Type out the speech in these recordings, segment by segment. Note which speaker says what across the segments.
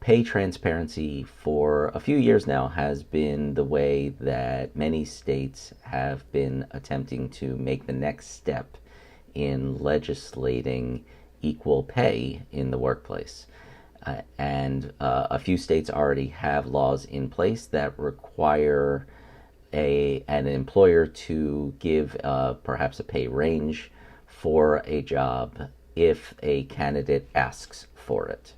Speaker 1: pay transparency for a few years now has been the way that many states have been attempting to make the next step in legislating equal pay in the workplace. And a few states already have laws in place that require an employer to give perhaps a pay range for a job if a candidate asks for it.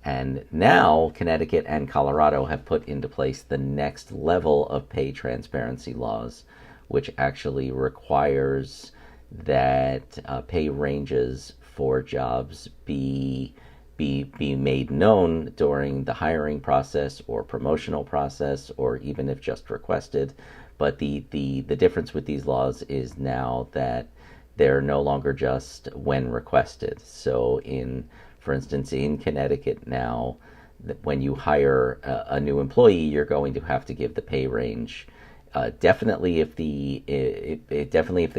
Speaker 1: And now Connecticut and Colorado have put into place the next level of pay transparency laws, which actually requires that pay ranges for jobs be made known during the hiring process or promotional process, or even if just requested. But the difference with these laws is now that they're no longer just when requested. So for instance, in Connecticut now, when you hire a new employee, you're going to have to give the pay range. Definitely if the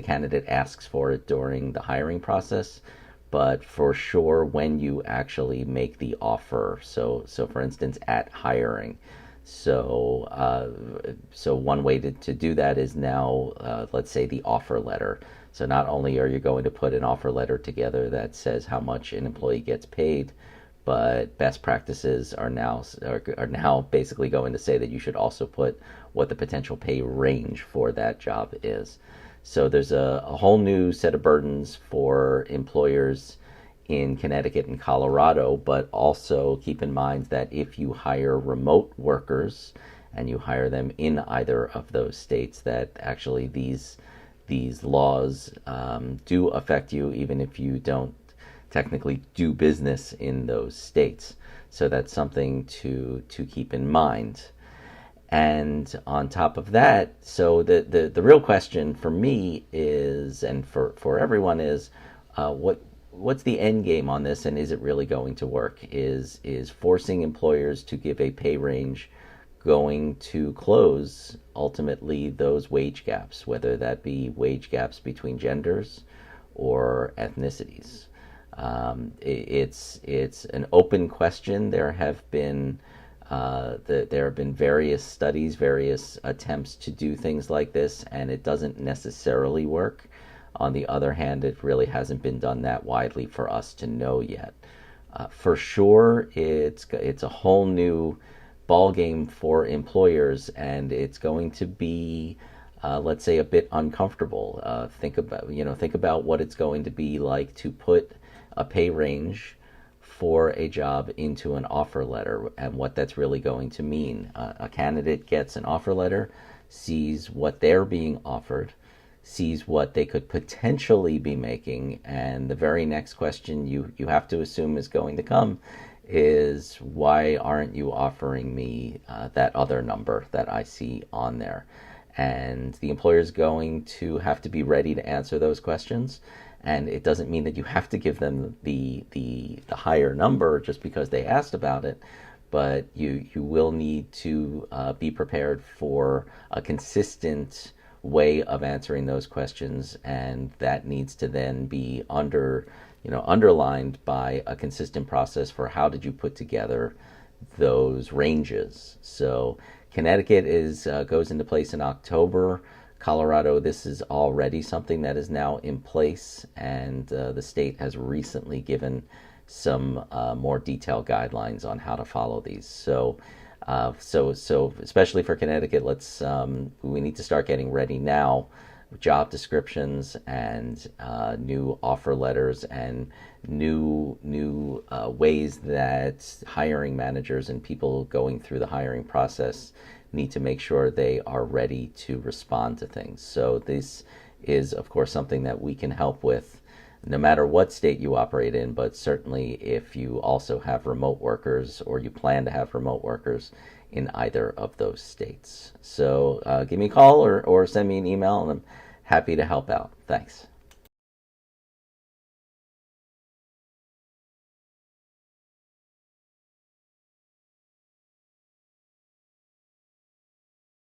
Speaker 1: candidate asks for it during the hiring process, but for sure when you actually make the offer. So for instance, at hiring. So one way to do that is now, let's say, the offer letter. So not only are you going to put an offer letter together that says how much an employee gets paid, but best practices are now basically going to say that you should also put what the potential pay range for that job is. So there's a whole new set of burdens for employers in Connecticut and Colorado, but also keep in mind that if you hire remote workers and you hire them in either of those states, that actually these laws do affect you even if you don't technically do business in those states. So that's something to keep in mind. And on top of that, so the real question for me is, and for everyone is, what's the end game on this, and is it really going to work? Is forcing employers to give a pay range going to close ultimately those wage gaps, whether that be wage gaps between genders or ethnicities? It's an open question. There have been various studies, various attempts to do things like this, and it doesn't necessarily work. On the other hand, it really hasn't been done that widely for us to know yet. For sure, it's a whole new ball game for employers, and it's going to be, let's say, a bit uncomfortable. Think about what it's going to be like to put a pay range for a job into an offer letter, and what that's really going to mean. A candidate gets an offer letter, sees what they're being offered, sees what they could potentially be making, and the very next question you have to assume is going to come is, why aren't you offering me that other number that I see on there? And the employer is going to have to be ready to answer those questions. And it doesn't mean that you have to give them the higher number just because they asked about it, but you will need to be prepared for a consistent way of answering those questions, and that needs to then be underlined by a consistent process for how did you put together those ranges. So Connecticut goes into place in October. Colorado, this is already something that is now in place, and the state has recently given some more detailed guidelines on how to follow these. So especially for Connecticut, we need to start getting ready now. Job descriptions and new offer letters and new ways that hiring managers and people going through the hiring process need to make sure they are ready to respond to things. So this is, of course, something that we can help with no matter what state you operate in, but certainly if you also have remote workers or you plan to have remote workers in either of those states. So give me a call or send me an email, and I'm happy to help out. Thanks.